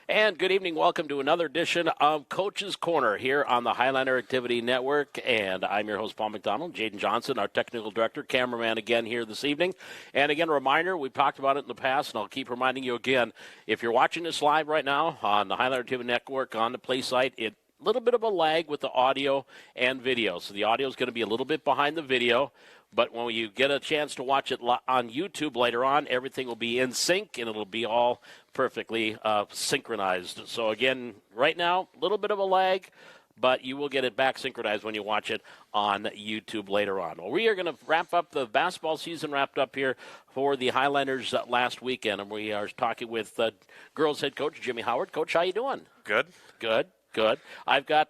And good evening. Welcome to another edition of Coach's Corner here on the Highlander Activity Network. And I'm your host, Paul McDonald. Jaden Johnson, our technical director, cameraman again here this evening. And again, a reminder, we've talked about it in the past, and I'll keep reminding you again, if you're watching this live right now on the Highlander Activity Network on the Play site, a little bit of a lag with the audio and video. So the audio is going to be a little bit behind the video. But when you get a chance to watch it on YouTube later on, everything will be in sync, and it'll be all perfectly synchronized. So, again, right now, a little bit of a lag, but you will get it back synchronized when you watch it on YouTube later on. Well, we are going to wrap up the basketball season wrapped up here for the Highlanders last weekend, and we are talking with girls head coach Jimmy Howard. Coach, how you doing? Good. Good. I've got,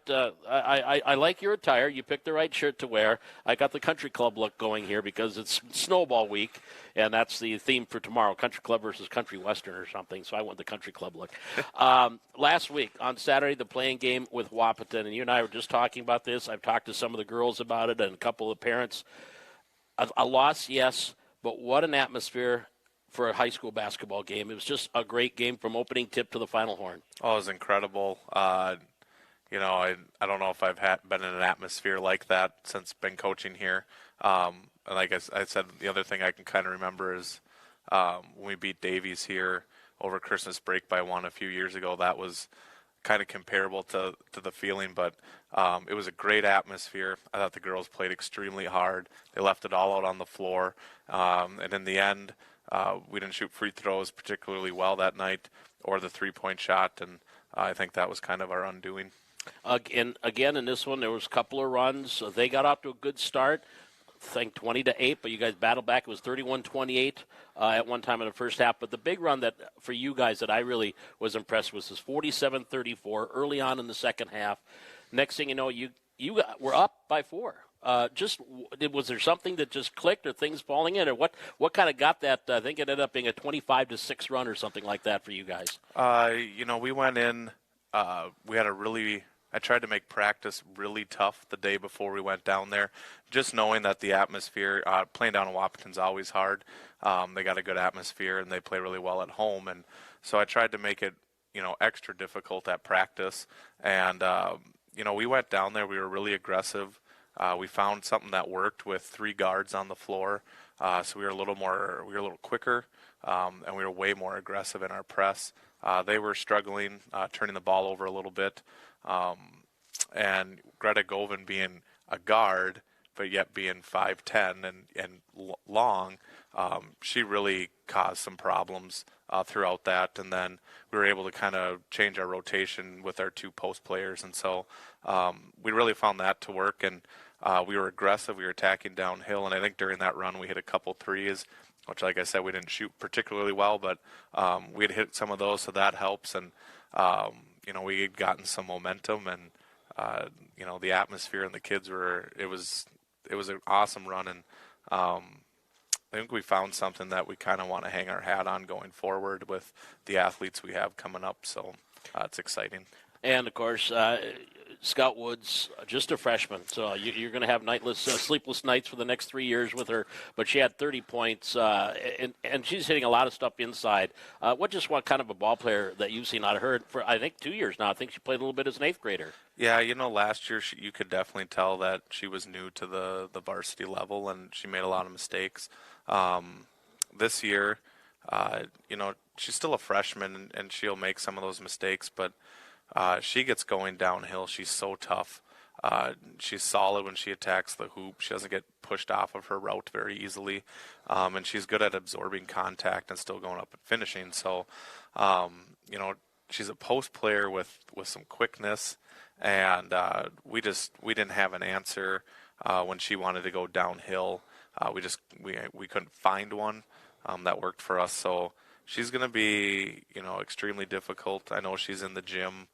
I like your attire. You picked the right shirt to wear. I got the country club look going here because it's snowball week, and that's the theme for tomorrow, country club versus country western or something, so I went the country club look. Last week, on Saturday, the playing game with Wahpeton, and you and I were just talking about this. I've talked to some of the girls about it and a couple of parents. A loss, yes, but what an atmosphere for a high school basketball game. It was just a great game from opening tip to the final horn. Oh, it was incredible. I don't know if I've been in an atmosphere like that since been coaching here. And like I said, the other thing I can kind of remember is when we beat Davies here over Christmas break by one a few years ago. That was kind of comparable to the feeling, but it was a great atmosphere. I thought the girls played extremely hard. They left it all out on the floor. And in the end, we didn't shoot free throws particularly well that night or the three-point shot, and I think that was kind of our undoing. And again, in this one, there was a couple of runs. They got off to a good start, I think 20-8, but you guys battled back. It was 31-28 at one time in the first half. But the big run that for you guys that I really was impressed with was 47-34 early on in the second half. Next thing you know, you were up by 4. Was there something that just clicked, or things falling in, or what kind of got that? I think it ended up being a 25-6 run or something like that for you guys. We went in. I tried to make practice really tough the day before we went down there, just knowing that the atmosphere, playing down in Wahpeton's always hard. They got a good atmosphere, and they play really well at home. And so I tried to make it, extra difficult at practice. And, we went down there. We were really aggressive. We found something that worked with 3 guards on the floor. So we were a little quicker, and we were way more aggressive in our press. They were struggling, turning the ball over a little bit. And Greta Govan being a guard, but yet being 5'10" and long, she really caused some problems throughout that. And then we were able to kind of change our rotation with our 2 post players. And so we really found that to work. And we were aggressive. We were attacking downhill. And I think during that run we hit a couple threes, which, like I said, we didn't shoot particularly well, but we had hit some of those, so that helps. And, we had gotten some momentum, and, the atmosphere and the kids it was an awesome run. And I think we found something that we kind of want to hang our hat on going forward with the athletes we have coming up. So it's exciting. And, of course, Scott Woods, just a freshman, so you're going to have sleepless nights for the next 3 years with her. But she had 30 points, and she's hitting a lot of stuff inside. What kind of a ball player that you've seen out of her for, I think, 2 years now? I think she played a little bit as an 8th grader. Yeah, last year you could definitely tell that she was new to the varsity level, and she made a lot of mistakes. This year, she's still a freshman, and she'll make some of those mistakes, but she gets going downhill. She's so tough. She's solid when she attacks the hoop. She doesn't get pushed off of her route very easily. And she's good at absorbing contact and still going up and finishing. So, she's a post player with some quickness. And we didn't have an answer when she wanted to go downhill. We couldn't find one that worked for us. So she's going to be, extremely difficult. I know she's in the gym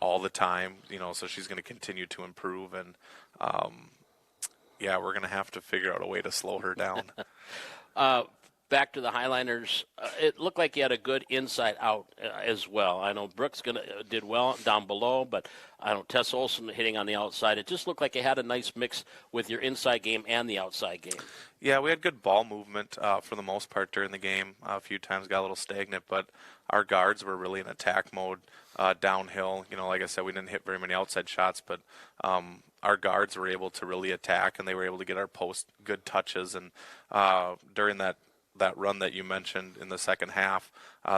all the time, so she's going to continue to improve. And, we're going to have to figure out a way to slow her down. back to the Highliners, it looked like you had a good inside out as well. I know Brooks did well down below, but I know Tess Olson hitting on the outside. It just looked like you had a nice mix with your inside game and the outside game. Yeah, we had good ball movement for the most part during the game. A few times got a little stagnant, but our guards were really in attack mode downhill. Like I said, we didn't hit very many outside shots, but our guards were able to really attack, and they were able to get our post good touches. And during that run that you mentioned in the second half,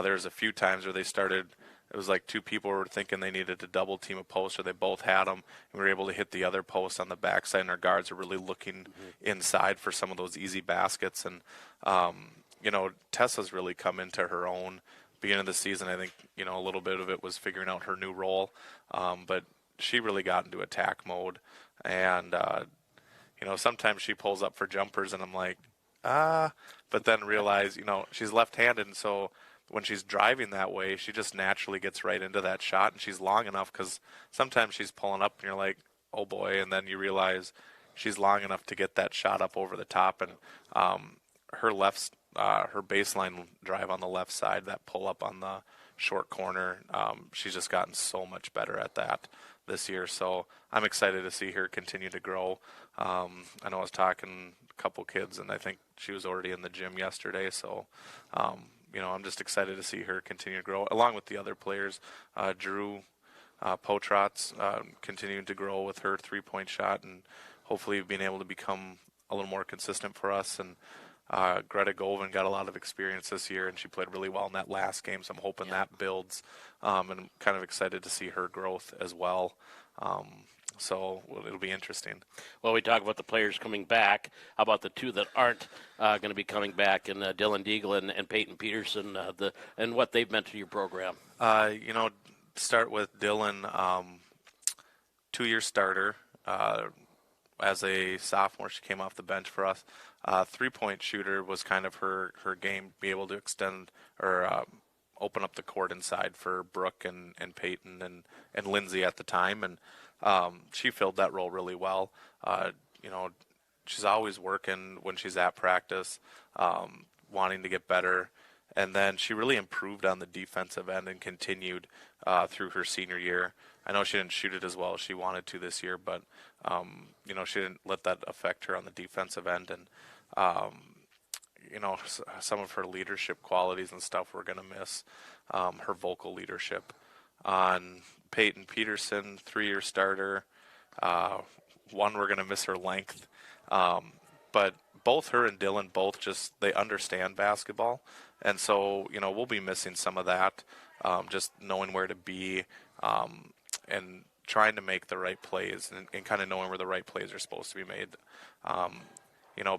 there was a few times where they started. It was like two people were thinking they needed to double team a post, or they both had them, and we were able to hit the other post on the backside, and our guards are really looking inside for some of those easy baskets. And, Tessa's really come into her own beginning of the season. I think, a little bit of it was figuring out her new role, but she really got into attack mode. And, sometimes she pulls up for jumpers, and I'm like, but then realize, she's left-handed, and so when she's driving that way, she just naturally gets right into that shot, and she's long enough, because sometimes she's pulling up and you're like, oh boy, and then you realize she's long enough to get that shot up over the top. And her baseline drive on the left side, that pull up on the short corner, she's just gotten so much better at that this year. So I'm excited to see her continue to grow. I know I was talking to a couple kids, and I think she was already in the gym yesterday, so I'm just excited to see her continue to grow, along with the other players. Drew Potrot's continuing to grow with her three-point shot, and hopefully being able to become a little more consistent for us. And Greta Govan got a lot of experience this year, and she played really well in that last game, so I'm hoping that builds. And I'm kind of excited to see her growth as well. So it'll be interesting. Well, we talk about the players coming back. How about the two that aren't going to be coming back, and Dylan Deagle and Payton Peterson, and what they've meant to your program? Start with Dylan, 2-year starter. As a sophomore, she came off the bench for us. Three-point shooter was kind of her game, be able to extend or open up the court inside for Brooke and Peyton and Lindsay at the time. And she filled that role really well. She's always working when she's at practice, wanting to get better. And then she really improved on the defensive end and continued through her senior year. I know she didn't shoot it as well as she wanted to this year, but, she didn't let that affect her on the defensive end. And, some of her leadership qualities and stuff we're going to miss, her vocal leadership. On Payton Peterson, 3-year starter. One, we're going to miss her length. But both her and Dylan, they understand basketball. And so, we'll be missing some of that, just knowing where to be and trying to make the right plays and kind of knowing where the right plays are supposed to be made.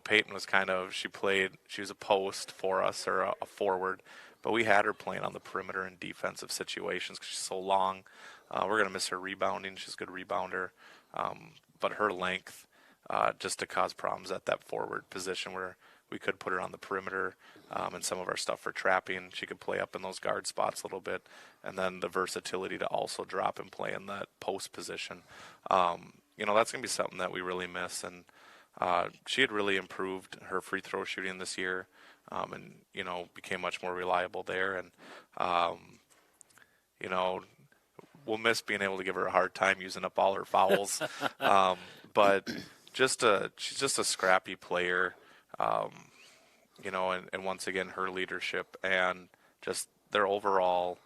Peyton was she was a post for us, or a forward, but we had her playing on the perimeter in defensive situations because she's so long. We're going to miss her rebounding. She's a good rebounder. But her length, just to cause problems at that forward position where we could put her on the perimeter and some of our stuff for trapping. She could play up in those guard spots a little bit. And then the versatility to also drop and play in that post position. That's going to be something that we really miss. And she had really improved her free throw shooting this year and, became much more reliable there. And, we'll miss being able to give her a hard time using up all her fouls. But she's just a scrappy player, and once again, her leadership and just their overall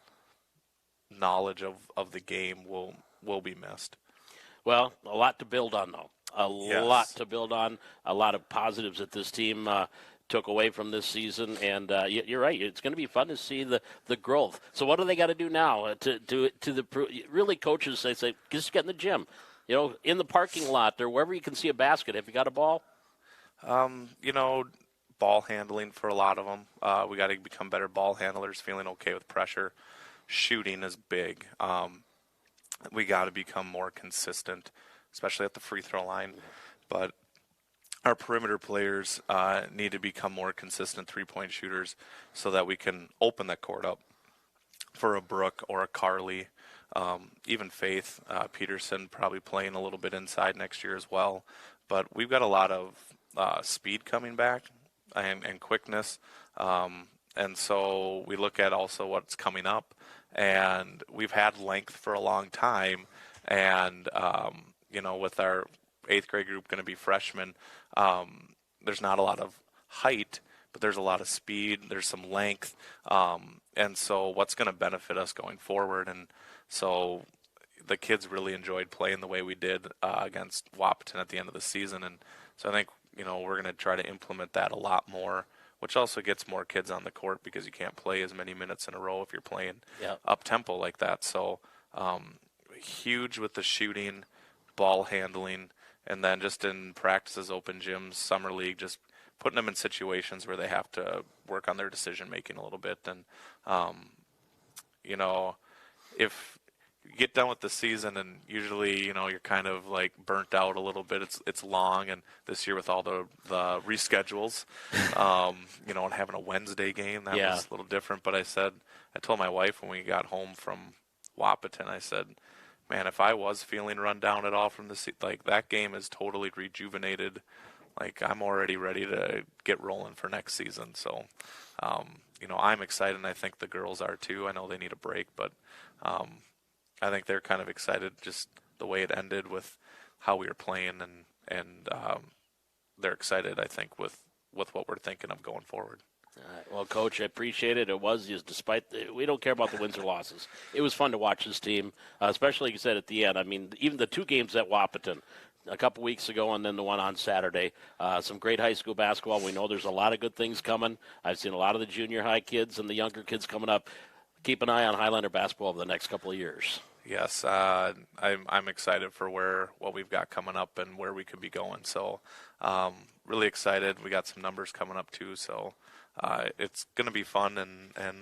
knowledge of the game will be missed. Well, a lot to build on, though. Yes. Lot to build on, a lot of positives that this team took away from this season, and you're right. It's going to be fun to see the growth. So what do they got to do now really coaches say just get in the gym, in the parking lot or wherever you can see a basket. Have you got a ball? Ball handling for a lot of them. We got to become better ball handlers, feeling okay with pressure. Shooting is big. We got to become more consistent, especially at the free throw line. But our perimeter players need to become more consistent three-point shooters so that we can open that court up for a Brooke or a Carly, even Faith Peterson probably playing a little bit inside next year as well. But we've got a lot of speed coming back, and quickness. And so we look at also what's coming up, and we've had length for a long time. And, with our 8th grade group going to be freshmen, there's not a lot of height, but there's a lot of speed. There's some length. And so what's going to benefit us going forward? And so the kids really enjoyed playing the way we did against Wahpeton at the end of the season. And so I think, we're going to try to implement that a lot more, which also gets more kids on the court because you can't play as many minutes in a row if you're playing up-tempo like that. So huge with the shooting, ball handling, and then just in practices, open gyms, summer league, just putting them in situations where they have to work on their decision-making a little bit. And, if you get done with the season and usually, you're kind of like burnt out a little bit. It's long, and this year with all the reschedules, and having a Wednesday game, that was a little different. But I told my wife when we got home from Wahpeton, I said, man, if I was feeling run down at all from that game is totally rejuvenated. Like, I'm already ready to get rolling for next season. So, I'm excited, and I think the girls are too. I know they need a break, but I think they're kind of excited just the way it ended with how we were playing, and they're excited, I think, with what we're thinking of going forward. Well, Coach, I appreciate it. It was just we don't care about the wins or losses. It was fun to watch this team, especially, like you said, at the end. I mean, even the 2 games at Wahpeton a couple weeks ago and then the one on Saturday, some great high school basketball. We know there's a lot of good things coming. I've seen a lot of the junior high kids and the younger kids coming up. Keep an eye on Highlander basketball over the next couple of years. Yes, I'm excited for what we've got coming up and where we could be going. So really excited. We got some numbers coming up too. So it's going to be fun, and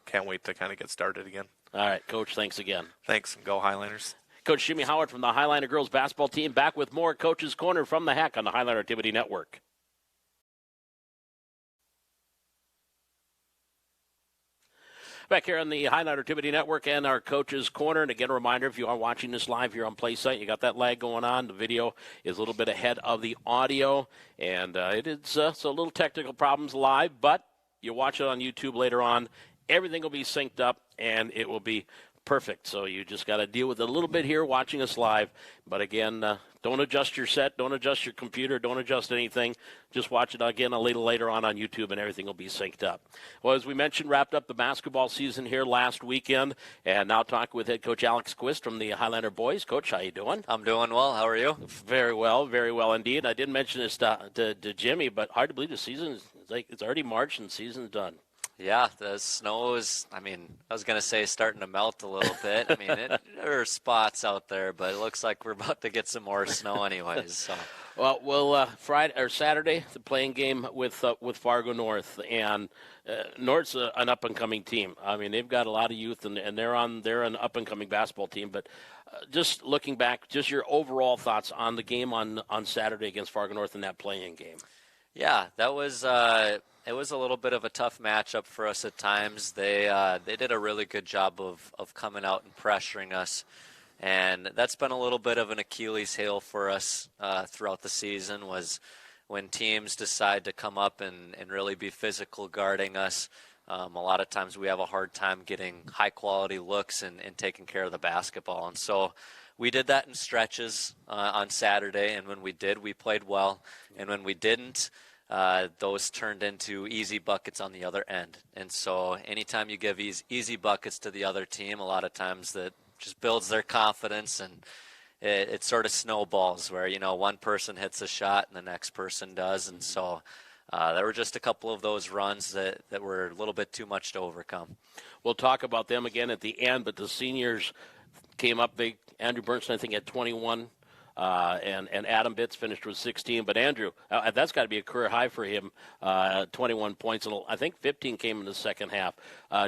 can't wait to kind of get started again. All right, Coach, thanks again. Thanks, and go Highlanders. Coach Jimmy Howard from the Highlander girls basketball team back with more Coach's Corner from the Hack on the Highlander Activity Network. Back here on the Highlander Activity Network and our Coach's Corner. And again, a reminder, if you are watching this live here on PlaySite, you got that lag going on. The video is a little bit ahead of the audio. And it is so little technical problems live, but you watch it on YouTube later on. Everything will be synced up, and it will be perfect. So you just got to deal with it a little bit here watching us live. But again, don't adjust your set, don't adjust your computer, don't adjust anything. Just watch it again a little later on YouTube, and everything will be synced up. Well, as we mentioned, wrapped up the basketball season here last weekend, and now talking with head coach Alex Quist from the Highlander boys. Coach, how you doing? I'm doing well. How are you? Very well indeed. I didn't mention this to Jimmy, but hard to believe the season is it's already March and the season's done. Yeah, the snow is, I was going to say starting to melt a little bit. There are spots out there, but it looks like we're about to get some more snow anyways. So. Well, Friday or Saturday, the playing game with Fargo North, and North's an up-and-coming team. They've got a lot of youth, and they're an up-and-coming basketball team. But just looking back, just your overall thoughts on the game on Saturday against Fargo North in that playing game. Yeah, that was it was a little bit of a tough matchup for us at times. They did a really good job of coming out and pressuring us, and that's been a little bit of an Achilles heel for us throughout the season, was when teams decide to come up and really be physical guarding us. A lot of times we have a hard time getting high-quality looks and taking care of the basketball. And so we did that in stretches on Saturday, and when we did, we played well. And when we didn't, those turned into easy buckets on the other end. And so anytime you give easy buckets to the other team, a lot of times that just builds their confidence, and it sort of snowballs where, one person hits a shot and the next person does. And so there were just a couple of those runs that were a little bit too much to overcome. We'll talk about them again at the end, but the seniors came up big. Andrew Bernstein, I think, had 21. And Adam Bitts finished with 16. But Andrew, that's got to be a career high for him, 21 points. And I think 15 came in the second half.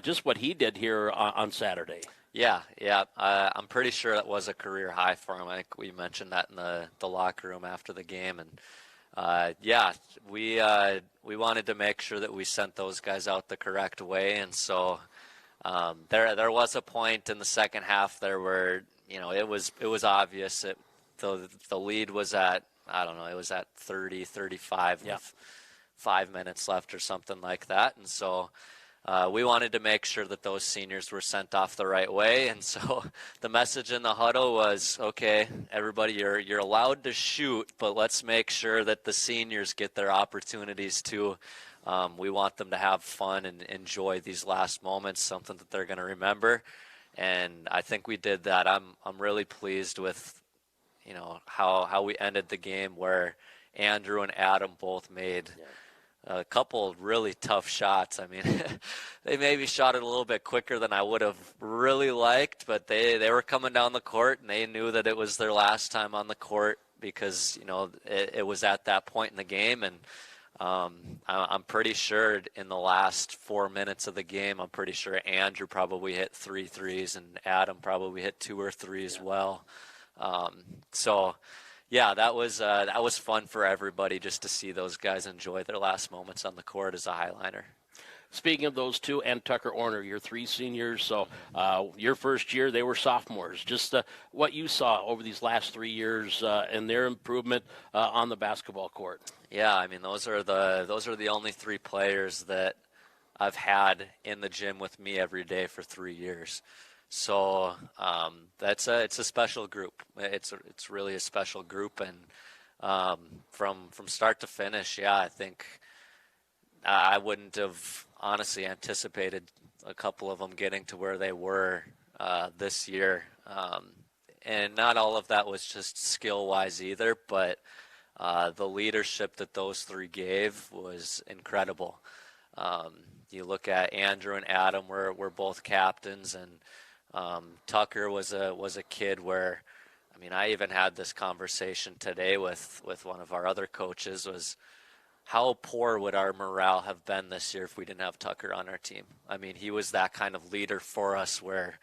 Just what he did here on Saturday. Yeah. I'm pretty sure that was a career high for him. I think we mentioned that in the locker room after the game. And, we wanted to make sure that we sent those guys out the correct way. And so there was a point in the second half there where, it was obvious the lead was at, it was at 30, 35 with 5 minutes left or something like that. And so we wanted to make sure that those seniors were sent off the right way. And so the message in the huddle was, okay, everybody, you're allowed to shoot, but let's make sure that the seniors get their opportunities too. We want them to have fun and enjoy these last moments, something that they're going to remember. And I think we did that. I'm really pleased with, how we ended the game, where Andrew and Adam both made a couple really tough shots. I mean, they maybe shot it a little bit quicker than I would have really liked, but they were coming down the court, and they knew that it was their last time on the court because, it was at that point in the game. And I'm pretty sure in the last 4 minutes of the game, I'm pretty sure Andrew probably hit 3 threes and Adam probably hit 2 or 3 as well. So yeah, that was fun for everybody just to see those guys enjoy their last moments on the court as a Highliner. Speaking of those two, and Tucker Orner, you're 3 seniors, so your first year they were sophomores. Just what you saw over these last 3 years and their improvement on the basketball court. Yeah, I mean those are the only 3 players that I've had in the gym with me every day for 3 years. So it's a special group. It's really a special group, and from start to finish, yeah, I think I wouldn't have honestly anticipated a couple of them getting to where they were this year. And not all of that was just skill-wise either, but the leadership that those 3 gave was incredible. You look at Andrew and Adam, we're both captains, and Tucker was a kid where, I mean, I even had this conversation today with one of our other coaches, was how poor would our morale have been this year if we didn't have Tucker on our team? I mean, he was that kind of leader for us, where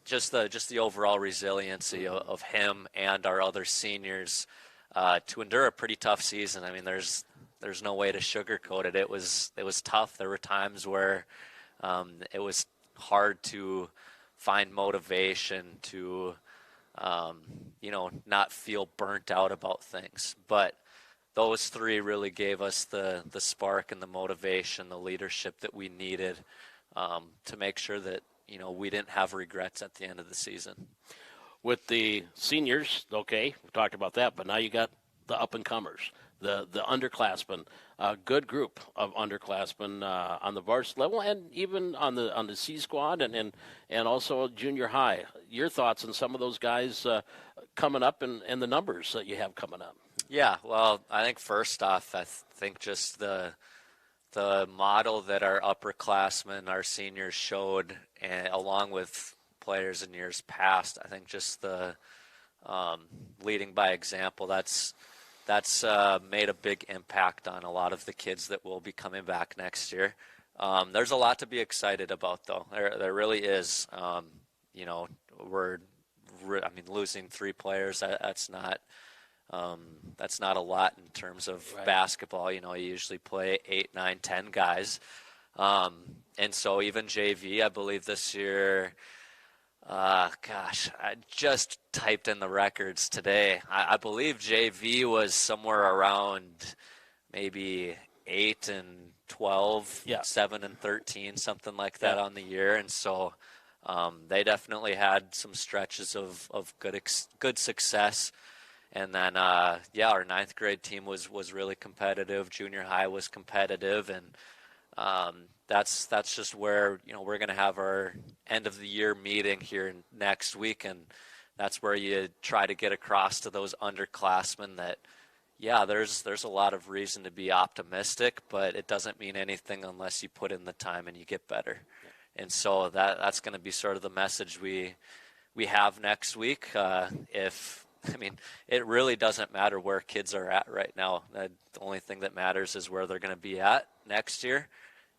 just the overall resiliency of him and our other seniors to endure a pretty tough season. I mean, there's no way to sugarcoat it. It was tough. There were times where it was hard to find motivation to not feel burnt out about things, but those 3 really gave us the spark and the motivation, the leadership that we needed to make sure that we didn't have regrets at the end of the season. With the seniors, okay, we talked about that, but now you got the up-and-comers, the underclassmen, a good group of underclassmen on the varsity level and even on the C squad and also junior high. Your thoughts on some of those guys coming up and the numbers that you have coming up? Yeah, well, I think first off, I think just the model that our upperclassmen, our seniors showed, and along with players in years past, I think just the leading by example, that's made a big impact on a lot of the kids that will be coming back next year. There's a lot to be excited about, though. There really is. Losing 3 players, that's not a lot in terms of basketball. You usually play 8, 9, 10 guys. And so even JV, I believe this year, I just typed in the records today. I believe JV was somewhere around maybe 8 and 12, 7 and 13, something like that on the year. And so they definitely had some stretches of good success. And then, our 9th grade team was really competitive. Junior high was competitive, and that's just where we're going to have our end of the year meeting here next week, and that's where you try to get across to those underclassmen that there's a lot of reason to be optimistic, but it doesn't mean anything unless you put in the time and you get better. And so that's going to be sort of the message we have next week. It really doesn't matter where kids are at right now. The only thing that matters is where they're going to be at next year.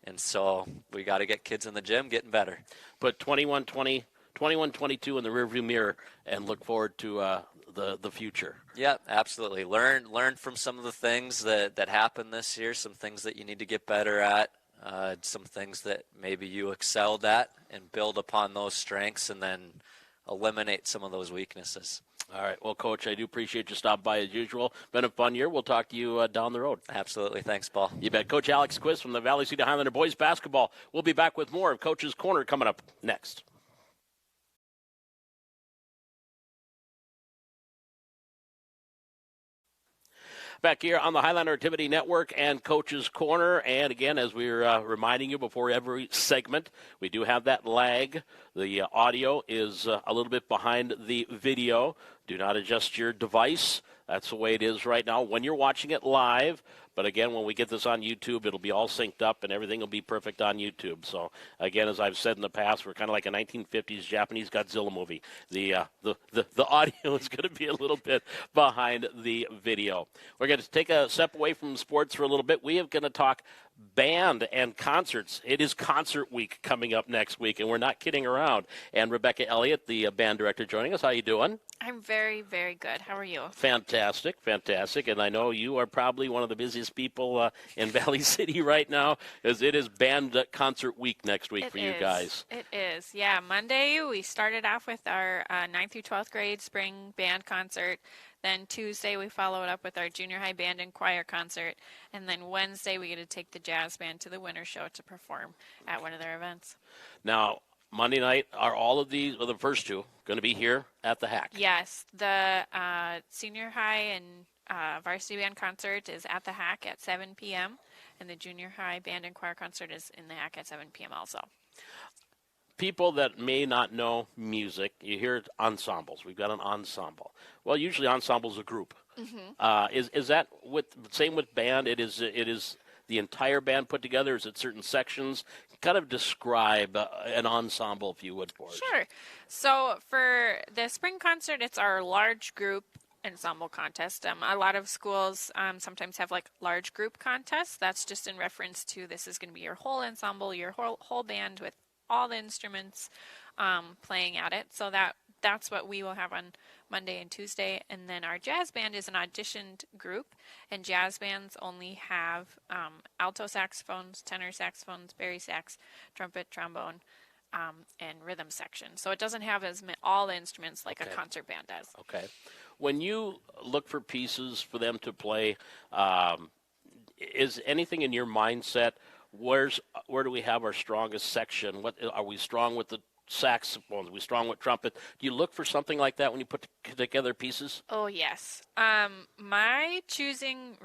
And so we got to get kids in the gym getting better. Put 21-20, 21-22 in the rearview mirror and look forward to the future. Yeah, absolutely. Learn from some of the things that happened this year, some things that you need to get better at, some things that maybe you excelled at, and build upon those strengths and then eliminate some of those weaknesses. All right. Well, Coach, I do appreciate you stopping by as usual. Been a fun year. We'll talk to you down the road. Absolutely. Thanks, Paul. You bet. Coach Alex Quist from the Valley City Highlander boys basketball. We'll be back with more of Coach's Corner coming up next. Back here on the Highlander Activity Network and Coach's Corner. And again, as we're reminding you before every segment, we do have that lag. The audio is a little bit behind the video. Do not adjust your device. That's the way it is right now when you're watching it live. But again, when we get this on YouTube, it'll be all synced up and everything will be perfect on YouTube. So again, as I've said in the past, we're kind of like a 1950s Japanese Godzilla movie. The audio is going to be a little bit behind the video. We're going to take a step away from sports for a little bit. We are going to talk band and concerts. It is concert week coming up next week, and we're not kidding around. And Rebecca Elliot, the band director, joining us. How you doing? I'm very, very good. How are you? Fantastic, fantastic. And I know you are probably one of the busiest people in Valley City right now, as it is band concert week next week for you guys. It is. Yeah, Monday we started off with our 9th through 12th grade spring band concert. Then Tuesday we followed up with our junior high band and choir concert. And then Wednesday we get to take the jazz band to the winter show to perform at one of their events. Now, Monday night, are all of these, well, the first two, going to be here at the Hack? Yes, the senior high and varsity band concert is at the Hack at 7 p.m. And the junior high band and choir concert is in the Hack at 7 p.m. also. People that may not know music, you hear ensembles. We've got an ensemble. Well, usually ensembles a group. Mm-hmm. Is that same with band? It is the entire band put together? Is it certain sections? Kind of describe an ensemble, if you would, for us. Sure. So for the spring concert, it's our large group ensemble contest. A lot of schools sometimes have like large group contests. That's just in reference to this is going to be your whole ensemble, your whole band with all the instruments playing at it. So that's what we will have on Monday and Tuesday. And then our jazz band is an auditioned group, and jazz bands only have alto saxophones, tenor saxophones, bari sax, trumpet, trombone, and rhythm section. So it doesn't have all the instruments like a concert band does. Okay. When you look for pieces for them to play, is anything in your mindset, where do we have our strongest section? What are we strong with the saxophones? Are we strong with trumpet? Do you look for something like that when you put together pieces? Oh, yes. My choosing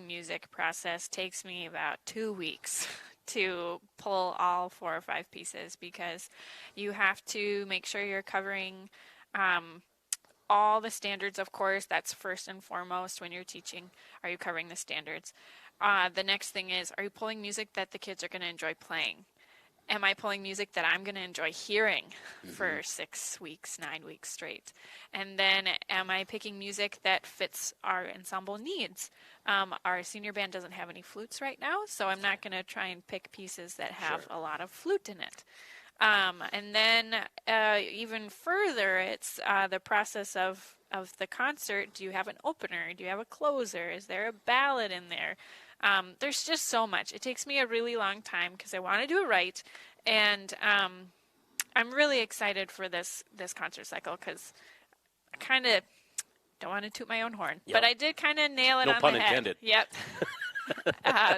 music process takes me about 2 weeks to pull all 4 or 5 pieces, because you have to make sure you're covering all the standards, of course. That's first and foremost when you're teaching. Are you covering the standards? The next thing is, are you pulling music that the kids are going to enjoy playing? Am I pulling music that I'm going to enjoy hearing for 6 weeks, 9 weeks straight? And then am I picking music that fits our ensemble needs? Our senior band doesn't have any flutes right now, so I'm not going to try and pick pieces that have a lot of flute in it. And then even further, it's the process of the concert. Do you have an opener? Do you have a closer? Is there a ballad in there? There's just so much. It takes me a really long time because I want to do it right. And I'm really excited for this concert cycle because I kind of don't want to toot my own horn. Yep. But I did kind of nail it no on pun the head. Intended. Yep.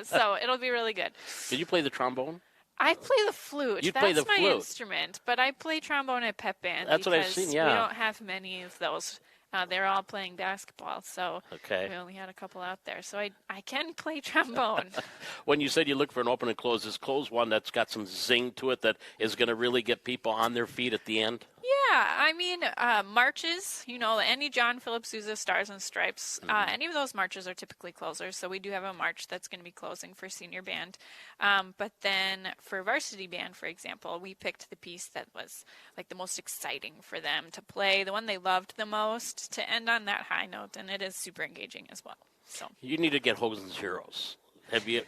So it'll be really good. Did you play the trombone? I play the flute. You That's play the my flute. Instrument. But I play trombone at pep band. That's what I've seen, yeah. We don't have many of those. They're all playing basketball, so we only had a couple out there. So I can play trombone. When you said you look for an open and close, is close one that's got some zing to it that is going to really get people on their feet at the end? Yeah, I mean, marches, any John Philip Sousa Stars and Stripes, any of those marches are typically closers. So we do have a march that's going to be closing for senior band. But then for varsity band, for example, we picked the piece that was like the most exciting for them to play, the one they loved the most, to end on that high note. And it is super engaging as well. So you need to get Hogan's Heroes. Have you?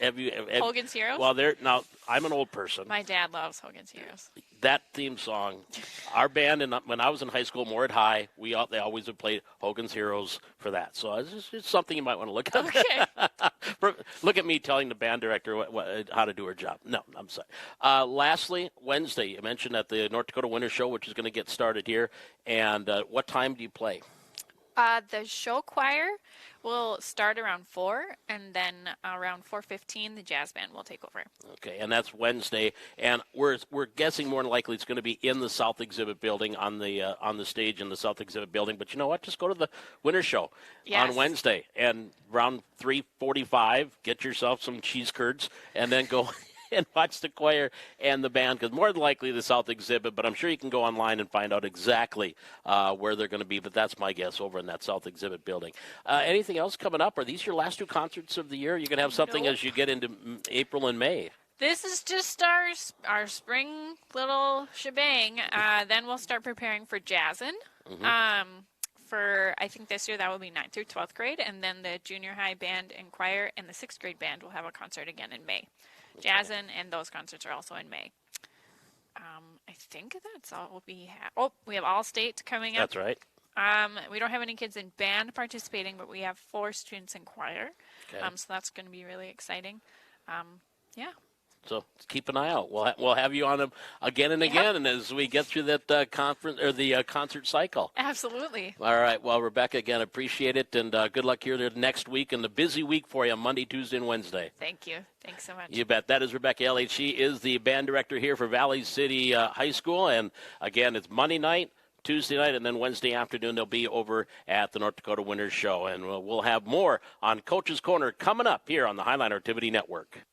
Hogan's Heroes? Well, now I'm an old person. My dad loves Hogan's Heroes. That theme song, our band, when I was in high school, Moorhead High, they always would play Hogan's Heroes for that. So it's something you might want to look at. Okay. Look at me telling the band director how to do her job. No, I'm sorry. Lastly, Wednesday, you mentioned at the North Dakota Winter Show, which is going to get started here. And what time do you play? The show choir will start around 4, and then around 4:15, the jazz band will take over. Okay, and that's Wednesday, and we're guessing more than likely it's going to be in the South Exhibit Building on the stage in the South Exhibit Building. But you know what? Just go to the Winter Show on Wednesday, and around 3:45, get yourself some cheese curds, and then go and watch the choir and the band, because more than likely the South Exhibit, but I'm sure you can go online and find out exactly where they're going to be, but that's my guess, over in that South Exhibit Building. Anything else coming up? Are these your last 2 concerts of the year? You're going to have something as you get into April and May? This is just our spring little shebang. Then we'll start preparing for Jazzin'. For, I think this year that will be 9th through 12th grade, and then the junior high band and choir and the 6th grade band will have a concert again in May. Jazzin' and those concerts are also in May. I think that's all we have. Oh, we have All-State coming up. That's right. We don't have any kids in band participating, but we have 4 students in choir. Okay. So that's going to be really exciting. Yeah. So keep an eye out. We'll have you on them again and again, and as we get through that conference or the concert cycle. Absolutely. All right. Well, Rebecca, again, appreciate it, and good luck here next week, and the busy week for you, Monday, Tuesday, and Wednesday. Thank you. Thanks so much. You bet. That is Rebecca Elliot. She is the band director here for Valley City High School, and again, it's Monday night, Tuesday night, and then Wednesday afternoon they'll be over at the North Dakota Winter Show, and we'll have more on Coach's Corner coming up here on the Highliner Activity Network.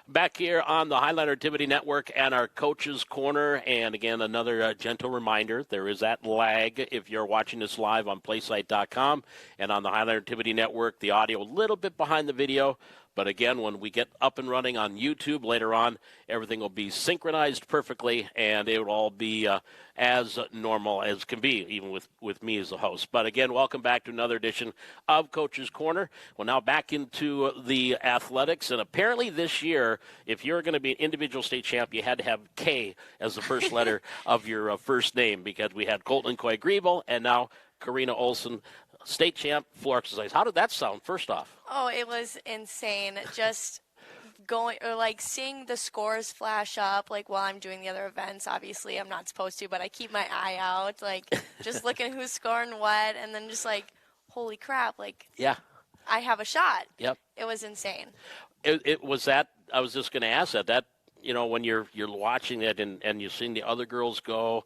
Back here on the Highliner Activity Network and our Coach's Corner. And again, another gentle reminder, there is that lag if you're watching this live on playsite.com and on the Highliner Activity Network, the audio a little bit behind the video. But again, when we get up and running on YouTube later on, everything will be synchronized perfectly, and it will all be as normal as can be, even with me as the host. But again, welcome back to another edition of Coach's Corner. Well, now back into the athletics, and apparently this year, if you're going to be an individual state champ, you had to have K as the first letter of your first name, because we had Colton Coy-Griebel and now Karina Olson, state champ floor exercise. How did that sound, first off? Oh, it was insane. Just going, or like seeing the scores flash up, like while I'm doing the other events. Obviously, I'm not supposed to, but I keep my eye out, like just looking who's scoring what, and then just like, holy crap, like, yeah, I have a shot. Yep. It was insane. It was that, I was just going to ask that, you know, when you're watching it and you're seeing the other girls go,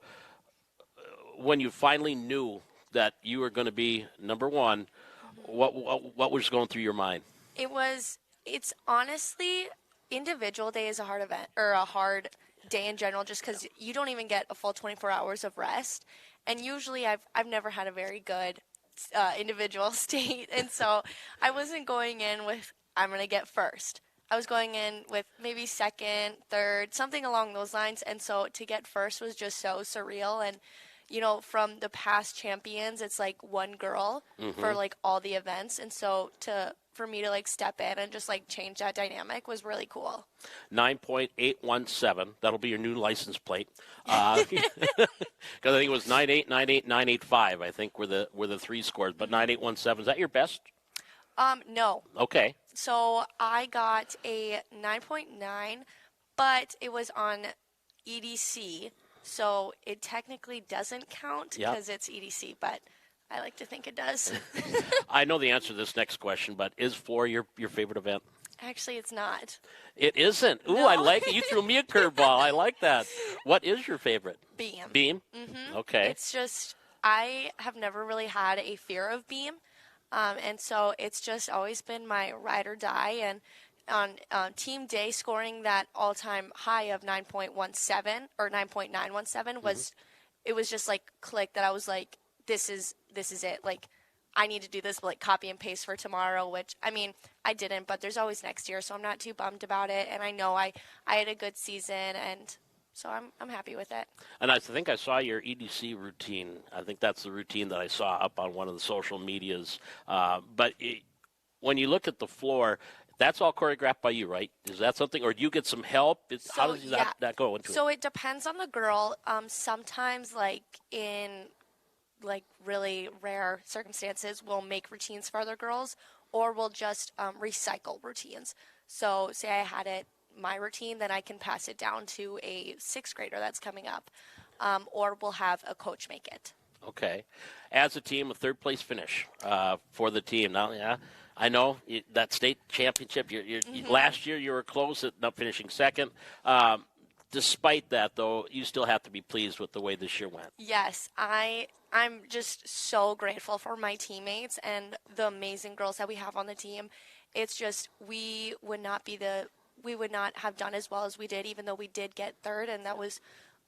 when you finally knew that you were going to be number one, what was going through your mind? It's honestly, individual day is a hard event, or a hard day in general, just because you don't even get a full 24 hours of rest. And usually I've never had a very good individual state. And so I wasn't going in with, I'm going to get first. I was going in with maybe second, third, something along those lines. And so to get first was just so surreal. And you know, from the past champions, it's like one girl for like all the events. And so for me to like step in and just like change that dynamic was really cool. 9.817. That'll be your new license plate. Because I think it was 9.8, 9.8, 9.85, I think were the 3 scores. But 9.817, is that your best? No. Okay. So I got a 9.9, but it was on EDC. So it technically doesn't count because it's EDC, but I like to think it does. I know the answer to this next question, but is 4 your favorite event? Actually, it's not. It isn't. Ooh, No. I like it. You threw me a curveball. I like that. What is your favorite? Beam. Beam? Mm-hmm. Okay. It's just, I have never really had a fear of beam. And so it's just always been my ride or die. And on team day, scoring that all-time high of 9.17 or 9.917 was, it was just like click that I was like, this is it. Like, I need to do this, like copy and paste for tomorrow, which, I mean, I didn't, but there's always next year, so I'm not too bummed about it. And I know I had a good season, and So I'm happy with it. And I think I saw your EDC routine. I think that's the routine that I saw up on one of the social medias. When you look at the floor, that's all choreographed by you, right? Is that something, or do you get some help? How does that go into it? So it depends on the girl. Sometimes, like in really rare circumstances, we'll make routines for other girls, or we'll just recycle routines. So say I had my routine, then I can pass it down to a 6th grader that's coming up, or we'll have a coach make it. Okay. As a team, a 3rd place finish for the team. Now, yeah, I know that state championship. Last year you were close at not finishing 2nd. Despite that, though, you still have to be pleased with the way this year went. Yes, I'm just so grateful for my teammates and the amazing girls that we have on the team. It's just we would not have done as well as we did, even though we did get 3rd, and that was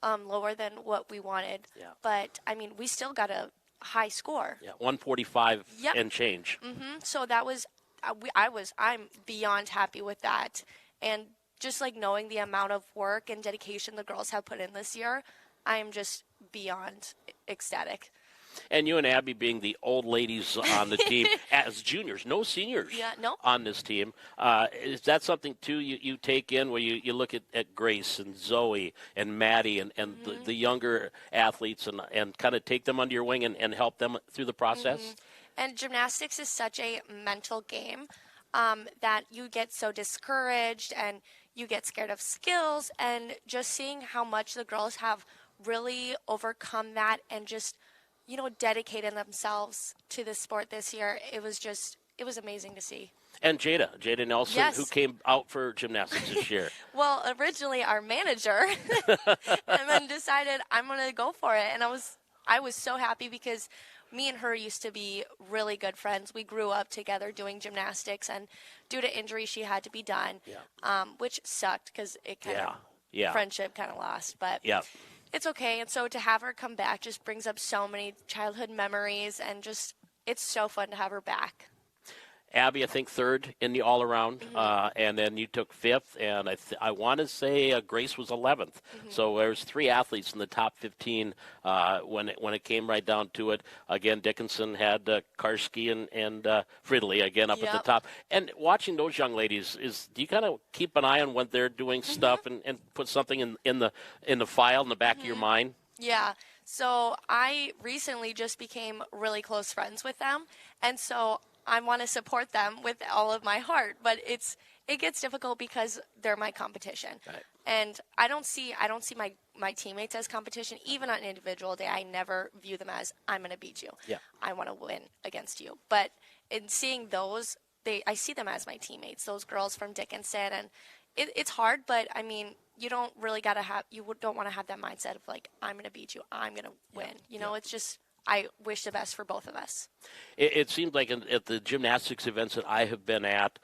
lower than what we wanted. Yeah. But I mean, we still got a high score. Yeah, 145 Yep. and change. So that was, I'm beyond happy with that, and just like knowing the amount of work and dedication the girls have put in this year, I'm just beyond ecstatic. And you and Abby being the old ladies on the team as juniors, no seniors on this team. Is that something, too, you take in where you look at Grace and Zoe and Maddie and the younger athletes and kind of take them under your wing and help them through the process? And gymnastics is such a mental game that you get so discouraged and you get scared of skills, and just seeing how much the girls have really overcome that and just dedicated themselves to the sport this year. It was amazing to see. And Jada Nelson, Yes. who came out for gymnastics this year. Well, originally our manager, and then decided I'm going to go for it. And I was so happy because me and her used to be really good friends. We grew up together doing gymnastics, and due to injury, she had to be done, which sucked because it kind of friendship kind of lost. But it's okay. And so to have her come back just brings up so many childhood memories, and just it's so fun to have her back. Abby, I think 3rd in the all-around, and then you took 5th, and I want to say Grace was 11th. So there was 3 athletes in the top 15 when it came right down to it. Again, Dickinson had Karski and Fridley again up at the top. And watching those young ladies, do you kind of keep an eye on when they're doing stuff and put something in the file in the back of your mind? Yeah. So I recently just became really close friends with them, and so I want to support them with all of my heart, but it gets difficult because they're my competition. Right. And I don't see my teammates as competition. Even on an individual day, I never view them as I'm going to beat you. Yeah. I want to win against you. But in seeing those, I see them as my teammates, those girls from Dickinson, and it's hard, but I mean, you don't really don't want to have that mindset of like, I'm going to beat you, I'm going to win. It's just, I wish the best for both of us. It seems like at the gymnastics events that I have been at,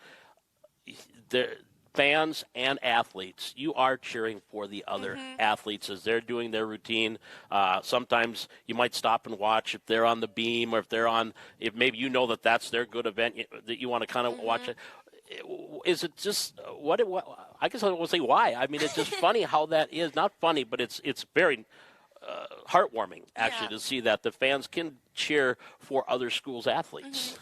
the fans and athletes, you are cheering for the other athletes as they're doing their routine. Sometimes you might stop and watch if they're on the beam, or if maybe that's their good event that you want to kind of watch it. Is it just what? I guess I won't say why. I mean, it's just funny how that is. Not funny, but it's very heartwarming actually to see that the fans can cheer for other schools' athletes.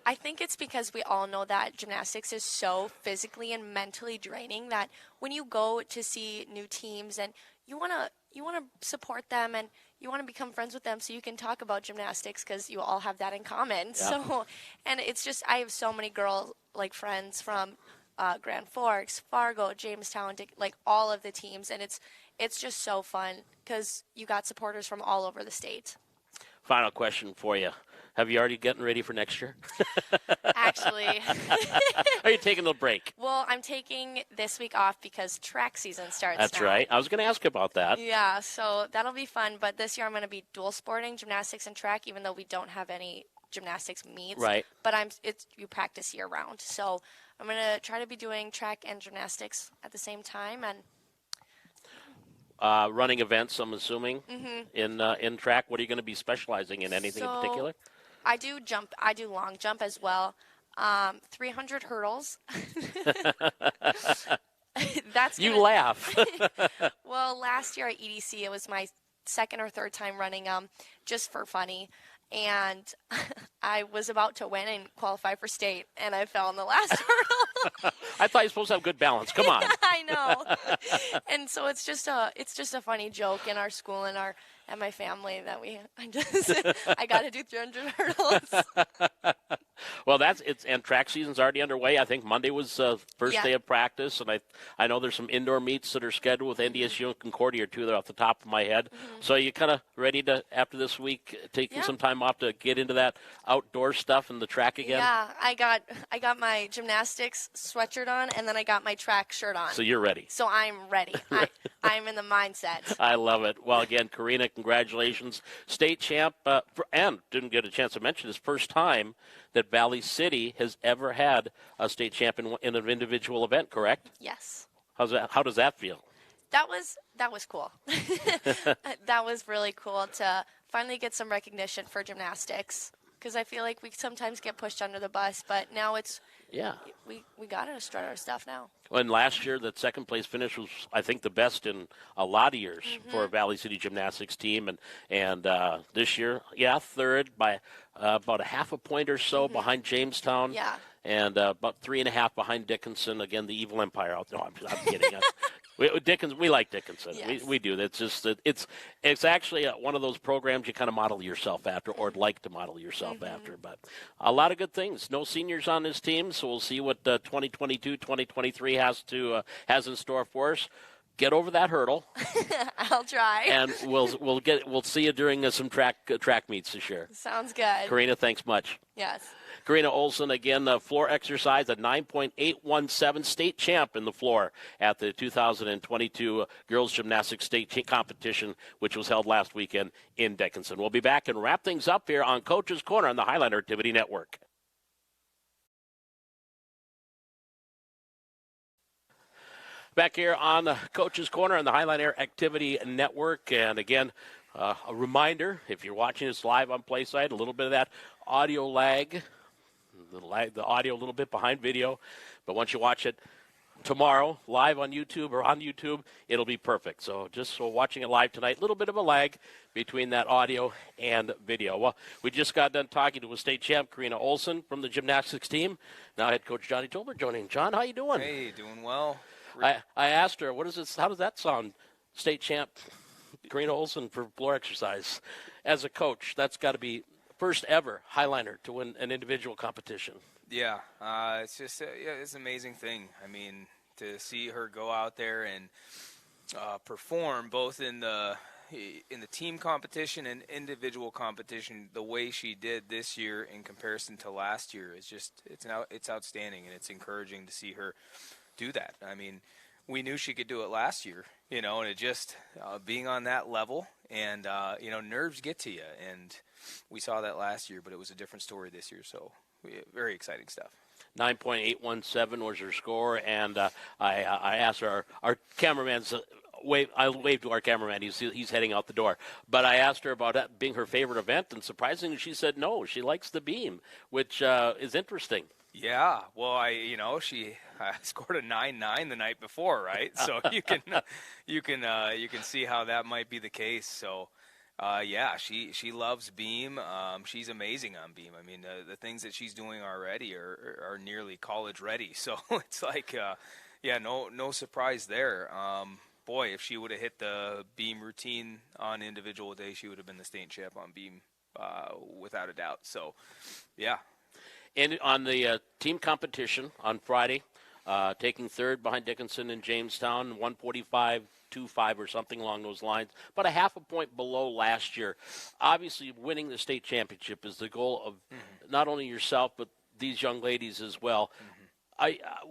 I think it's because we all know that gymnastics is so physically and mentally draining that when you go to see new teams and you want to support them and you want to become friends with them so you can talk about gymnastics because you all have that in common. Yeah. So, and it's just, I have so many friends from Grand Forks, Fargo, Jamestown, all of the teams, and it's just so fun because you got supporters from all over the state. Final question for you. Have you already getting ready for next year? Actually. Are you taking a break? Well, I'm taking this week off because track season starts That's now. right. I was going to ask about that. Yeah, so that'll be fun. But this year I'm going to be dual sporting gymnastics and track, even though we don't have any gymnastics meets. Right. But you practice year round. So I'm going to try to be doing track and gymnastics at the same time. And running events, I'm assuming, in track. What are you going to be specializing in? Anything in particular? I do long jump as well. 300 hurdles. You laugh. Well, Well, last year at EDC, it was my second or third time running them just for funny. And I was about to win and qualify for state, and I fell in the last hurdle. I thought you were supposed to have good balance. Come on. I know. And so it's just a funny joke in our school and my family that I got to do 300 hurdles. Well, and track season's already underway. I think Monday was first day of practice, and I know there's some indoor meets that are scheduled with NDSU and Concordia too. They're off the top of my head. So you kind of ready to, after this week, taking some time off to get into that outdoor stuff and the track again? Yeah, I got my gymnastics sweatshirt on, and then I got my track shirt on. So you're ready. So I'm ready. I'm in the mindset. I love it. Well, again, Karina, congratulations. State champ, and didn't get a chance to mention this, first time that Valley City has ever had a state champ in an individual event, correct? Yes. How does that feel? That was cool. That was really cool to finally get some recognition for gymnastics, because I feel like we sometimes get pushed under the bus, but now we got to strut our stuff now. And last year, that second place finish was, I think, the best in a lot of years for a Valley City gymnastics team. And this year, third by about a half a point or so behind Jamestown. Yeah. And about 3.5 behind Dickinson. Again, the Evil Empire. No, I'm kidding. We like Dickinson. Yes. We do. It's just it's actually one of those programs you kind of model yourself after, or like to model yourself after. But a lot of good things. No seniors on this team, so we'll see what 2022-2023 has in store for us. Get over that hurdle. I'll try. And we'll see you during some track meets this year. Sounds good. Karina, thanks much. Yes. Karina Olson, again, floor exercise, a 9.817 state champ in the floor at the 2022 Girls Gymnastics State Competition, which was held last weekend in Dickinson. We'll be back and wrap things up here on Coach's Corner on the Highliner Activity Network. Back here on the Coach's Corner on the Highliner Activity Network. And again, a reminder, if you're watching this live on Playside, a little bit of that audio lag. The audio a little bit behind video, but once you watch it tomorrow live on YouTube, it'll be perfect. So watching it live tonight, a little bit of a lag between that audio and video. Well, we just got done talking to a state champ, Karina Olson, from the gymnastics team. Now head coach Johnny Tobler joining. John, how you doing? Hey, doing well. I asked her, how does that sound, state champ Karina Olson for floor exercise? As a coach, that's got to be first ever Highliner to win an individual competition. Yeah, it's just it's an amazing thing. I mean, to see her go out there and perform both in the team competition and individual competition the way she did this year in comparison to last year is just it's outstanding, and it's encouraging to see her do that. I mean, we knew she could do it last year, and it just being on that level, and nerves get to you, and we saw that last year, but it was a different story this year, so very exciting stuff. 9.817 was her score, and I asked our cameraman's I waved to our cameraman. He's heading out the door. But I asked her about that being her favorite event, and surprisingly, she said no. She likes the beam, which is interesting. Yeah, well, she scored a 9.9 the night before, right? So you can see how that might be the case. So. She loves beam. She's amazing on beam. I mean, the things that she's doing already are nearly college ready. So it's like, no surprise there. Boy, if she would have hit the beam routine on individual day, she would have been the state champ on beam, without a doubt. So, yeah. And on the team competition on Friday, taking third behind Dickinson and Jamestown, 145.25 or something along those lines, about a half a point below last year. Obviously, winning the state championship is the goal of not only yourself but these young ladies as well.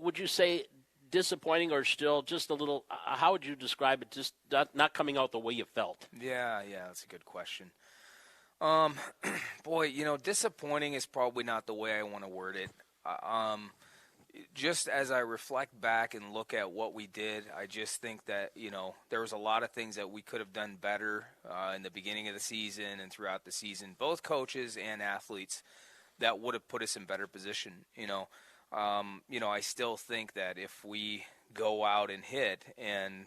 Would you say disappointing or still just a little? How would you describe it? Just not coming out the way you felt. Yeah, that's a good question. Boy, disappointing is probably not the way I want to word it. Just as I reflect back and look at what we did, I just think that, there was a lot of things that we could have done better in the beginning of the season and throughout the season, both coaches and athletes, that would have put us in better position. I still think that if we go out and hit, and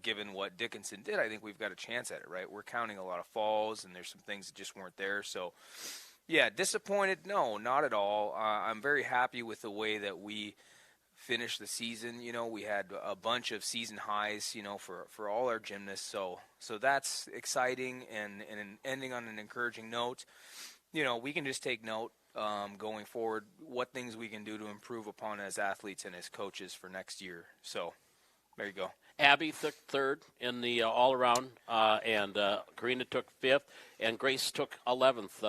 given what Dickinson did, I think we've got a chance at it, right? We're counting a lot of falls, and there's some things that just weren't there. So, yeah, disappointed? No, not at all. I'm very happy with the way that we finished the season. We had a bunch of season highs, for all our gymnasts. So that's exciting, and ending on an encouraging note. We can just take note going forward, what things we can do to improve upon as athletes and as coaches for next year. So there you go. Abby took third in the all-around, and Karina took fifth, and Grace took 11th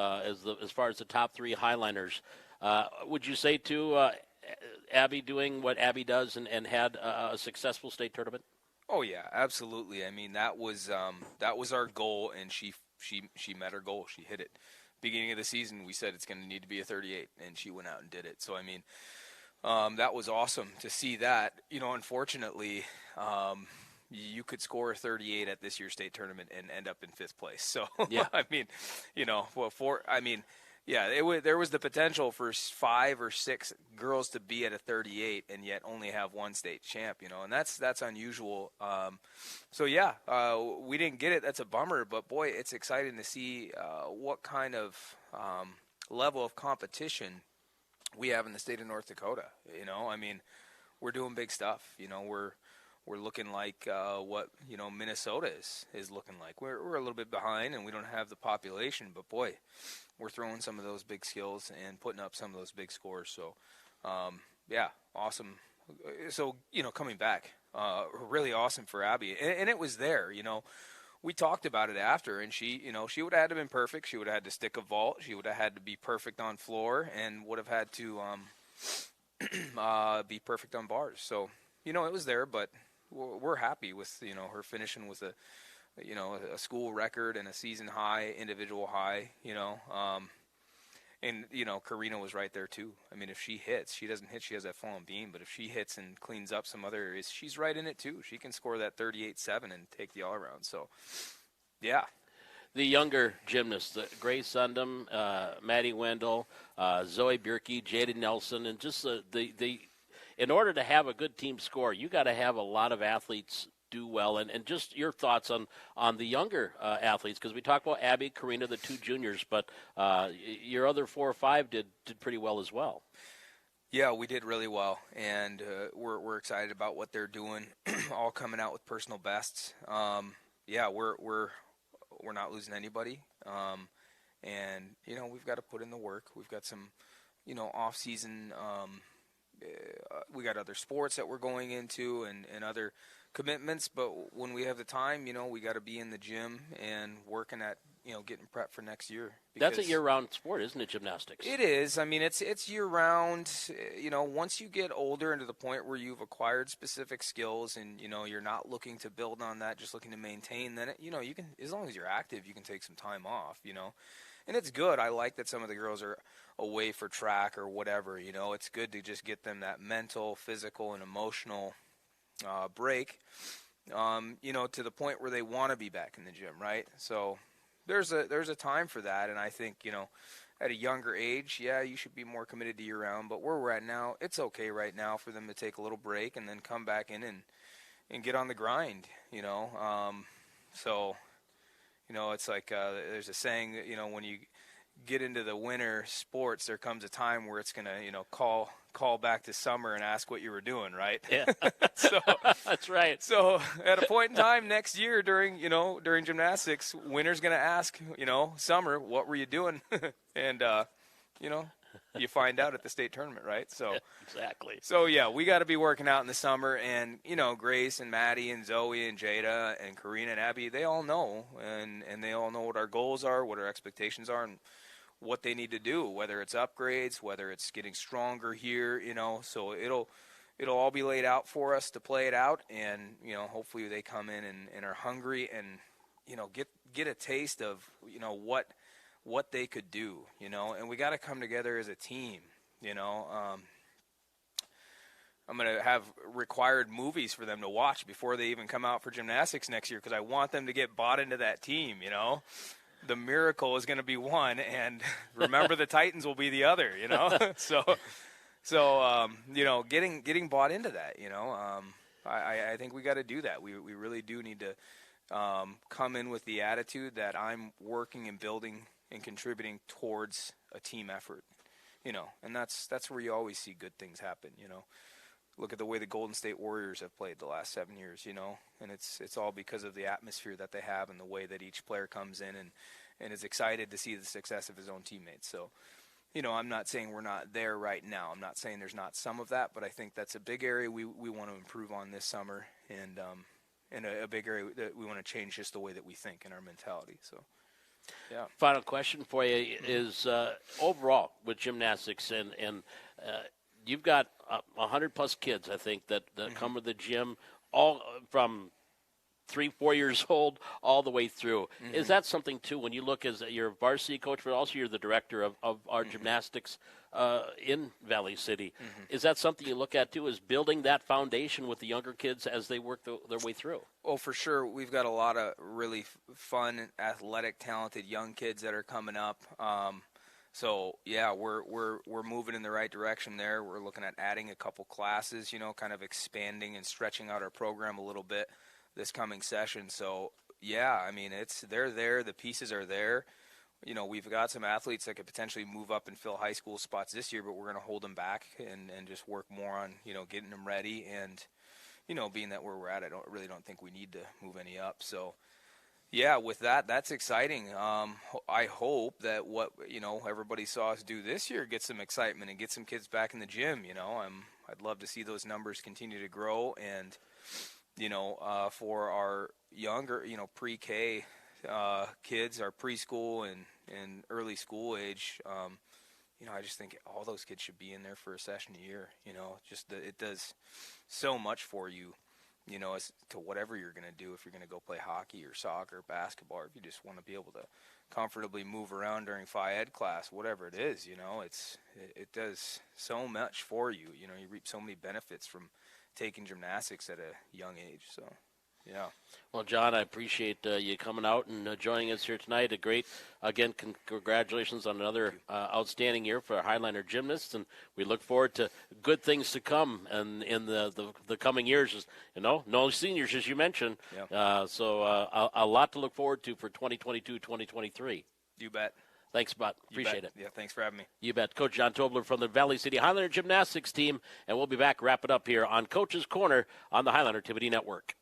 as far as the top three highliners. Would you say, too, Abby doing what Abby does and had a successful state tournament? Oh, yeah, absolutely. I mean, that was our goal, and she met her goal. She hit it. Beginning of the season, we said it's going to need to be a 38, and she went out and did it. So, I mean, that was awesome to see that. Unfortunately, you could score a 38 at this year's state tournament and end up in fifth place. So, yeah. I mean, there was the potential for 5 or 6 girls to be at a 38 and yet only have one state champ, and that's unusual. We didn't get it. That's a bummer, but boy, it's exciting to see what kind of level of competition we have in the state of North Dakota. I mean, we're doing big stuff. We're looking like what Minnesota is looking like. We're a little bit behind, and we don't have the population, but boy, we're throwing some of those big skills and putting up some of those big scores. So, awesome. So, coming back, really awesome for Abby. And it was there, We talked about it after, and she would have had to have been perfect. She would have had to stick a vault. She would have had to be perfect on floor and would have had to be perfect on bars. So, it was there, but we're happy with, her finishing with a school record and a season high, individual high, and, Karina was right there too. I mean, if she hits, she doesn't hit, she has that fallen beam, but if she hits and cleans up some other areas, she's right in it too. She can score that 38-7 and take the all around. So, yeah. The younger gymnasts, Grace Sundum, Maddie Wendell, Zoe Bierke, Jada Nelson, and just in order to have a good team score, you got to have a lot of athletes do well, and just your thoughts on the younger athletes, because we talked about Abby, Karina, the two juniors, but your other 4 or 5 did pretty well as well. Yeah, we did really well, and we're excited about what they're doing, all coming out with personal bests. We're not losing anybody, and we've got to put in the work. We've got some off season. We got other sports that we're going into and other commitments, but when we have the time, we got to be in the gym and working at, getting prep for next year. That's a year-round sport, isn't it, gymnastics? It is. I mean, it's year-round. Once you get older and to the point where you've acquired specific skills and, you're not looking to build on that, just looking to maintain, then, you can, as long as you're active, you can take some time off, And it's good. I like that some of the girls are away for track or whatever, It's good to just get them that mental, physical, and emotional break, to the point where they want to be back in the gym, right? So there's a time for that, and I think, at a younger age, yeah, you should be more committed to year-round, but where we're at now, it's okay right now for them to take a little break and then come back in and get on the grind, So, it's like there's a saying, when you get into the winter sports, there comes a time where it's going to, call back to summer and ask what you were doing, right? Yeah. So That's right. So at a point in time next year during gymnastics, winter's going to ask, summer, what were you doing? And, you find out at the state tournament, right? So Yeah, exactly. So, yeah, we got to be working out in the summer. And, Grace and Maddie and Zoe and Jada and Karina and Abby, they all know. And they all know what our goals are, what our expectations are, and what they need to do, whether it's upgrades, whether it's getting stronger here, So it'll all be laid out for us to play it out. And, hopefully they come in and are hungry and, get a taste of, what they could do, and we got to come together as a team, I'm going to have required movies for them to watch before they even come out for gymnastics next year, because I want them to get bought into that team, The Miracle is going to be one, and Remember the Titans will be the other, So, getting bought into that, I think we got to do that. We really do need to come in with the attitude that I'm working and building and contributing towards a team effort, and that's where you always see good things happen, Look at the way the Golden State Warriors have played the last 7 years, and it's all because of the atmosphere that they have and the way that each player comes in and is excited to see the success of his own teammates. So, I'm not saying we're not there right now. I'm not saying there's not some of that, but I think that's a big area we want to improve on this summer, and a big area that we want to change just the way that we think and our mentality. So, yeah. Final question for you is overall with gymnastics, and you've got 100-plus kids, I think, that come to the gym, all from 3-4 years old all the way through. Is that something, too, when you look as your varsity coach, but also you're the director of our gymnastics in Valley City, is that something you look at, too, is building that foundation with the younger kids as they work their way through? Oh, for sure. We've got a lot of really fun, athletic, talented young kids that are coming up. So, yeah, we're moving in the right direction there. We're looking at adding a couple classes, kind of expanding and stretching out our program a little bit this coming session. So, yeah, I mean, they're there. The pieces are there. We've got some athletes that could potentially move up and fill high school spots this year, but we're going to hold them back and just work more on, getting them ready. And, being that where we're at, I really don't think we need to move any up. So, yeah, with that's exciting. I hope that what, everybody saw us do this year gets some excitement and get some kids back in the gym, I'd love to see those numbers continue to grow. And, for our younger, pre-K kids, our preschool and early school age, I just think all those kids should be in there for a session a year. It does so much for you, as to whatever you're going to do, if you're going to go play hockey or soccer, basketball, or if you just want to be able to comfortably move around during Phi Ed class, whatever it is, it does so much for you. You reap so many benefits from taking gymnastics at a young age. So, yeah. Well, John, I appreciate you coming out and joining us here tonight. Again, congratulations on another outstanding year for our Highliner gymnasts, and we look forward to good things to come and in the coming years. No seniors, as you mentioned. Yeah. So a lot to look forward to for 2022, 2023. You bet. Thanks, Bud. Appreciate it. Yeah, thanks for having me. You bet. Coach John Tobler from the Valley City Highliner Gymnastics team, and we'll be back, wrap it up here on Coach's Corner on the Highliner Activity Network.